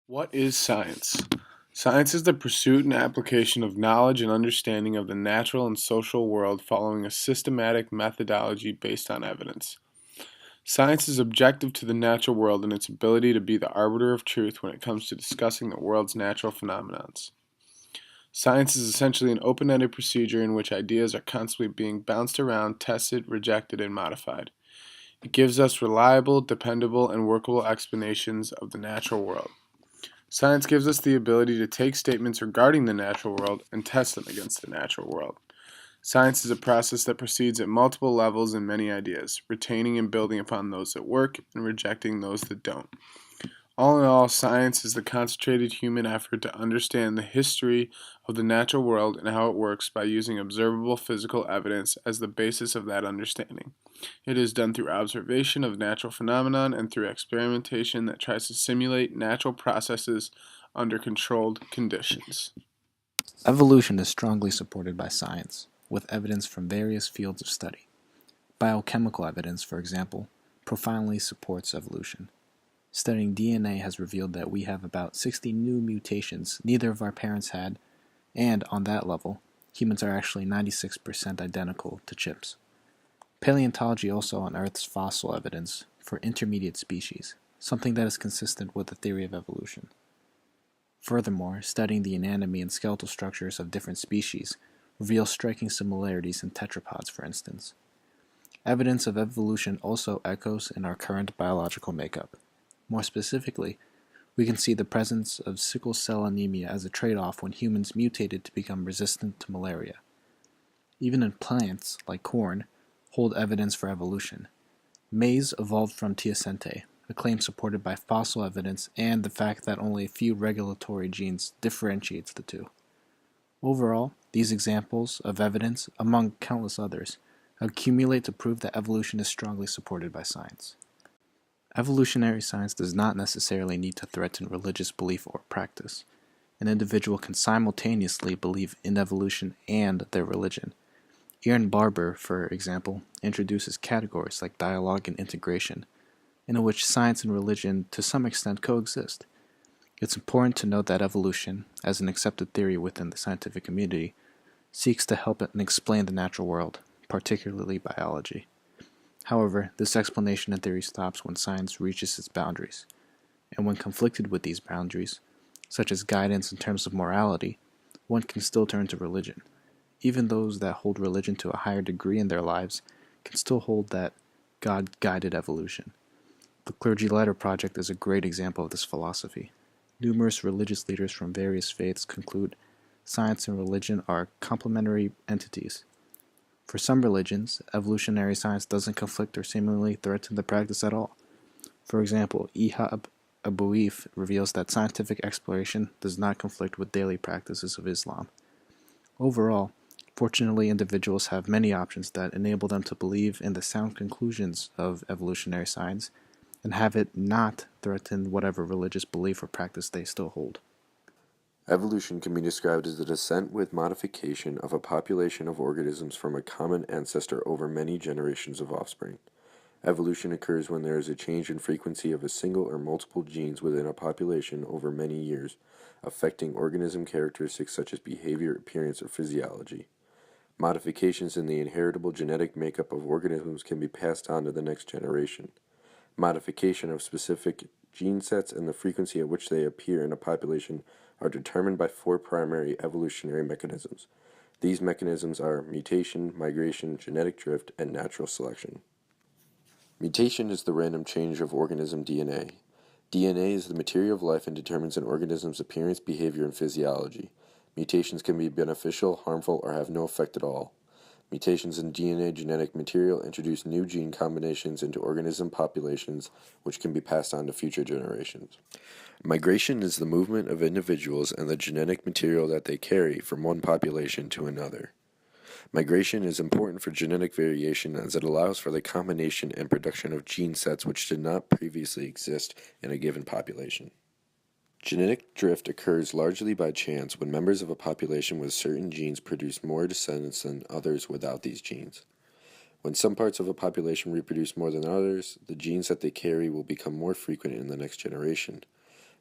What is science? Science is the pursuit and application of knowledge and understanding of the natural and social world following a systematic methodology based on evidence. Science is objective to the natural world in its ability to be the arbiter of truth when it comes to discussing the world's natural phenomena. Science is essentially an open-ended procedure in which ideas are constantly being bounced around, tested, rejected, and modified. It gives us reliable, dependable, and workable explanations of the natural world. Science gives us the ability to take statements regarding the natural world and test them against the natural world. Science is a process that proceeds at multiple levels in many ideas, retaining and building upon those that work and rejecting those that don't. All in all, science is the concentrated human effort to understand the history of the natural world and how it works by using observable physical evidence as the basis of that understanding. It is done through observation of natural phenomenon and through experimentation that tries to simulate natural processes under controlled conditions. Evolution is strongly supported by science, with evidence from various fields of study. Biochemical evidence, for example, profoundly supports evolution. Studying DNA has revealed that we have about 60 new mutations neither of our parents had, and on that level, humans are actually 96% identical to chimps. Paleontology also unearths fossil evidence for intermediate species, something that is consistent with the theory of evolution. Furthermore, studying the anatomy and skeletal structures of different species reveals striking similarities in tetrapods, for instance. Evidence of evolution also echoes in our current biological makeup. More specifically, we can see the presence of sickle cell anemia as a trade-off when humans mutated to become resistant to malaria. Even in plants, like corn, hold evidence for evolution. Maize evolved from teosinte, a claim supported by fossil evidence and the fact that only a few regulatory genes differentiates the two. Overall, these examples of evidence, among countless others, accumulate to prove that evolution is strongly supported by science. Evolutionary science does not necessarily need to threaten religious belief or practice. An individual can simultaneously believe in evolution and their religion. Ian Barber, for example, introduces categories like dialogue and integration, in which science and religion to some extent coexist. It's important to note that evolution, as an accepted theory within the scientific community, seeks to help and explain the natural world, particularly biology. However, this explanation and theory stops when science reaches its boundaries, and when conflicted with these boundaries, such as guidance in terms of morality, one can still turn to religion. Even those that hold religion to a higher degree in their lives can still hold that God guided evolution. The Clergy Letter Project is a great example of this philosophy. Numerous religious leaders from various faiths conclude science and religion are complementary entities. For some religions, evolutionary science doesn't conflict or seemingly threaten the practice at all. For example, Ihab Abuif reveals that scientific exploration does not conflict with daily practices of Islam. Overall, fortunately, individuals have many options that enable them to believe in the sound conclusions of evolutionary science and have it not threaten whatever religious belief or practice they still hold. Evolution can be described as the descent with modification of a population of organisms from a common ancestor over many generations of offspring. Evolution occurs when there is a change in frequency of a single or multiple genes within a population over many years, affecting organism characteristics such as behavior, appearance, or physiology. Modifications in the inheritable genetic makeup of organisms can be passed on to the next generation. Modification of specific gene sets and the frequency at which they appear in a population are determined by four primary evolutionary mechanisms. These mechanisms are mutation, migration, genetic drift, and natural selection. Mutation is the random change of organism DNA. DNA is the material of life and determines an organism's appearance, behavior, and physiology. Mutations can be beneficial, harmful, or have no effect at all. Mutations in DNA genetic material introduce new gene combinations into organism populations, which can be passed on to future generations. Migration is the movement of individuals and the genetic material that they carry from one population to another. Migration is important for genetic variation as it allows for the combination and production of gene sets which did not previously exist in a given population. Genetic drift occurs largely by chance when members of a population with certain genes produce more descendants than others without these genes. When some parts of a population reproduce more than others, the genes that they carry will become more frequent in the next generation.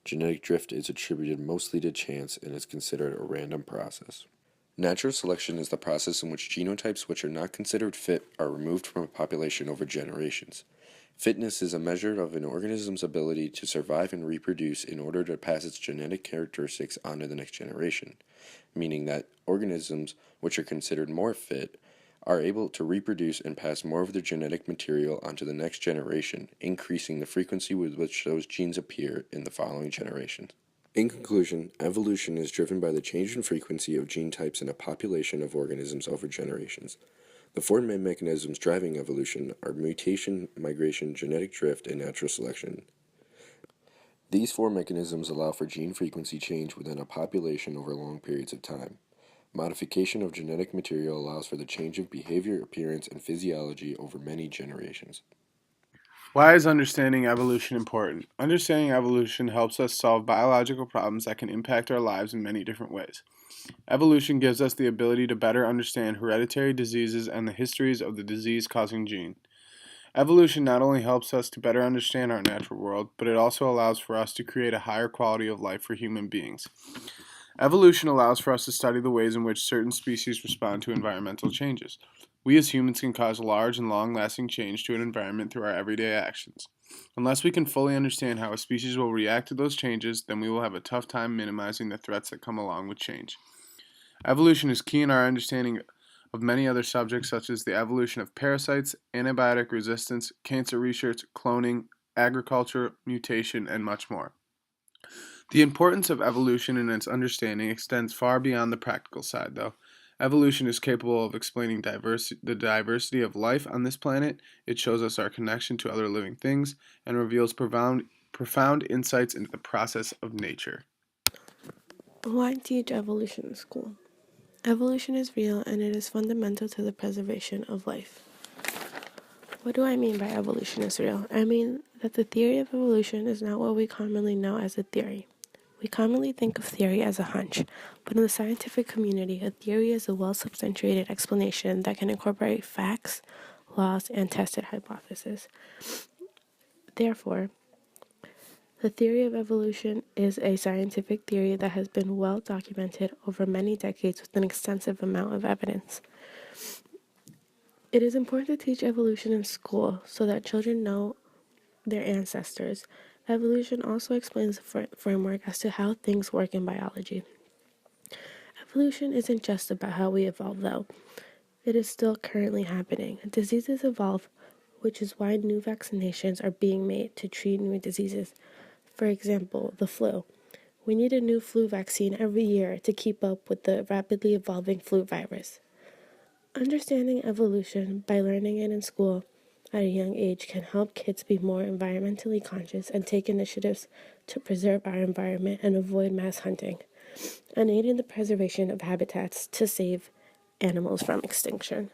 Genetic drift is attributed mostly to chance and is considered a random process. Natural selection is the process in which genotypes which are not considered fit are removed from a population over generations. Fitness is a measure of an organism's ability to survive and reproduce in order to pass its genetic characteristics on to the next generation, meaning that organisms which are considered more fit are able to reproduce and pass more of their genetic material onto the next generation, increasing the frequency with which those genes appear in the following generations. In conclusion, evolution is driven by the change in frequency of gene types in a population of organisms over generations. The four main mechanisms driving evolution are mutation, migration, genetic drift, and natural selection. These four mechanisms allow for gene frequency change within a population over long periods of time. Modification of genetic material allows for the change of behavior, appearance, and physiology over many generations. Why is understanding evolution important? Understanding evolution helps us solve biological problems that can impact our lives in many different ways. Evolution gives us the ability to better understand hereditary diseases and the histories of the disease-causing gene. Evolution not only helps us to better understand our natural world, but it also allows for us to create a higher quality of life for human beings. Evolution allows for us to study the ways in which certain species respond to environmental changes. We as humans can cause large and long-lasting change to an environment through our everyday actions. Unless we can fully understand how a species will react to those changes, then we will have a tough time minimizing the threats that come along with change. Evolution is key in our understanding of many other subjects such as the evolution of parasites, antibiotic resistance, cancer research, cloning, agriculture, mutation, and much more. The importance of evolution and its understanding extends far beyond the practical side, though. Evolution is capable of explaining the diversity of life on this planet. It shows us our connection to other living things and reveals profound insights into the process of nature. Why teach evolution in school? Evolution is real and it is fundamental to the preservation of life. What do I mean by evolution is real? I mean that the theory of evolution is not what we commonly know as a theory. We commonly think of theory as a hunch, but in the scientific community, a theory is a well-substantiated explanation that can incorporate facts, laws, and tested hypotheses. Therefore, the theory of evolution is a scientific theory that has been well documented over many decades with an extensive amount of evidence. It is important to teach evolution in school so that children know their ancestors. Evolution also explains the framework as to how things work in biology. Evolution isn't just about how we evolve, though. It is still currently happening. Diseases evolve, which is why new vaccinations are being made to treat new diseases. For example, the flu. We need a new flu vaccine every year to keep up with the rapidly evolving flu virus. Understanding evolution by learning it in school at a young age can help kids be more environmentally conscious and take initiatives to preserve our environment and avoid mass hunting, and aid in the preservation of habitats to save animals from extinction.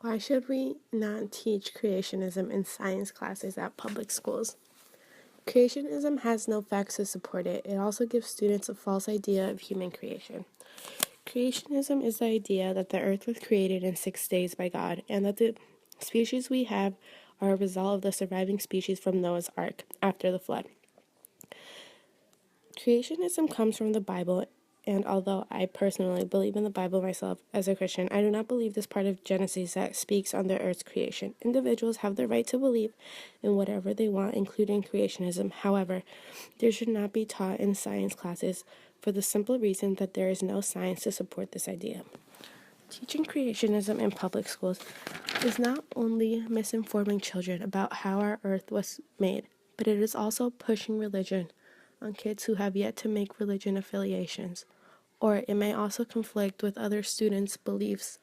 Why should we not teach creationism in science classes at public schools? Creationism has no facts to support it. It also gives students a false idea of human creation. Creationism is the idea that the earth was created in 6 days by God, and that the species we have are a result of the surviving species from Noah's Ark after the flood. Creationism comes from the Bible, and although I personally believe in the Bible myself as a Christian, I do not believe this part of Genesis that speaks on the earth's creation. Individuals have the right to believe in whatever they want, including creationism. However, this should not be taught in science classes for the simple reason that there is no science to support this idea. Teaching creationism in public schools is not only misinforming children about how our earth was made, but it is also pushing religion on kids who have yet to make religion affiliations, or it may also conflict with other students' beliefs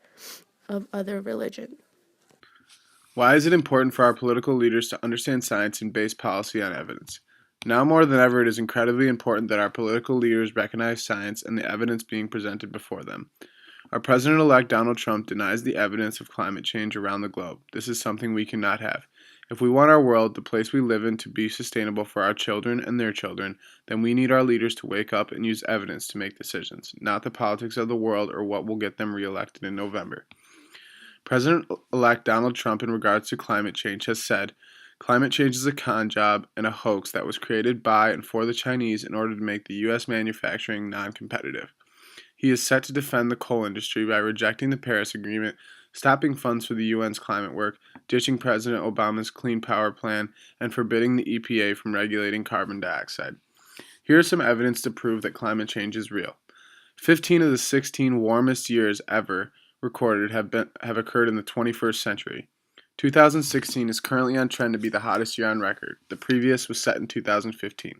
of other religion. Why is it important for our political leaders to understand science and base policy on evidence? Now more than ever, it is incredibly important that our political leaders recognize science and the evidence being presented before them. Our president-elect Donald Trump denies the evidence of climate change around the globe. This is something we cannot have. If we want our world, the place we live in, to be sustainable for our children and their children, then we need our leaders to wake up and use evidence to make decisions, not the politics of the world or what will get them reelected in November. President-elect Donald Trump, in regards to climate change, has said, Climate change is a con job and a hoax that was created by and for the Chinese in order to make the U.S. manufacturing non competitive. He is set to defend the coal industry by rejecting the Paris Agreement, stopping funds for the UN's climate work, ditching President Obama's Clean Power Plan, and forbidding the EPA from regulating carbon dioxide. Here is some evidence to prove that climate change is real. 15 of the 16 warmest years ever recorded have occurred in the 21st century. 2016 is currently on trend to be the hottest year on record. The previous was set in 2015.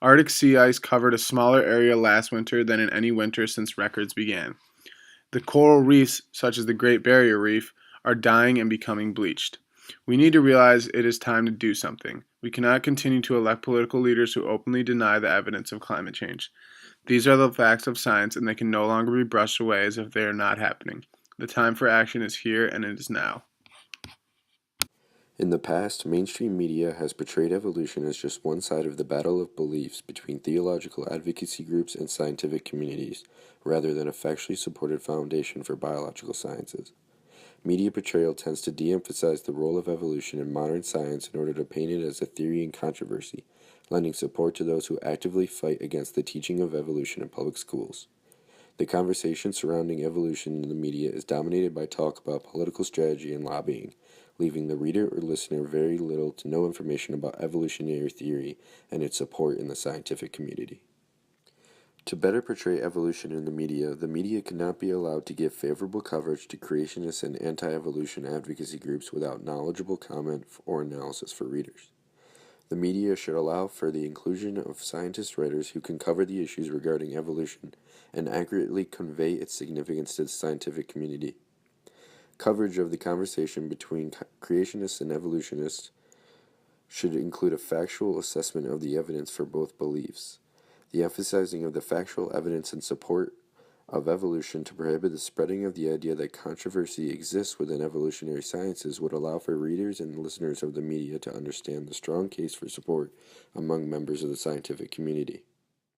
Arctic sea ice covered a smaller area last winter than in any winter since records began. The coral reefs, such as the Great Barrier Reef, are dying and becoming bleached. We need to realize it is time to do something. We cannot continue to elect political leaders who openly deny the evidence of climate change. These are the facts of science, and they can no longer be brushed away as if they are not happening. The time for action is here, and it is now. In the past, mainstream media has portrayed evolution as just one side of the battle of beliefs between theological advocacy groups and scientific communities, rather than a factually supported foundation for biological sciences. Media portrayal tends to de emphasize the role of evolution in modern science in order to paint it as a theory in controversy, lending support to those who actively fight against the teaching of evolution in public schools. The conversation surrounding evolution in the media is dominated by talk about political strategy and lobbying, leaving the reader or listener very little to no information about evolutionary theory and its support in the scientific community. To better portray evolution in the media cannot be allowed to give favorable coverage to creationists and anti-evolution advocacy groups without knowledgeable comment or analysis for readers. The media should allow for the inclusion of scientist writers who can cover the issues regarding evolution and accurately convey its significance to the scientific community. Coverage of the conversation between creationists and evolutionists should include a factual assessment of the evidence for both beliefs. The emphasizing of the factual evidence in support of evolution to prohibit the spreading of the idea that controversy exists within evolutionary sciences would allow for readers and listeners of the media to understand the strong case for support among members of the scientific community.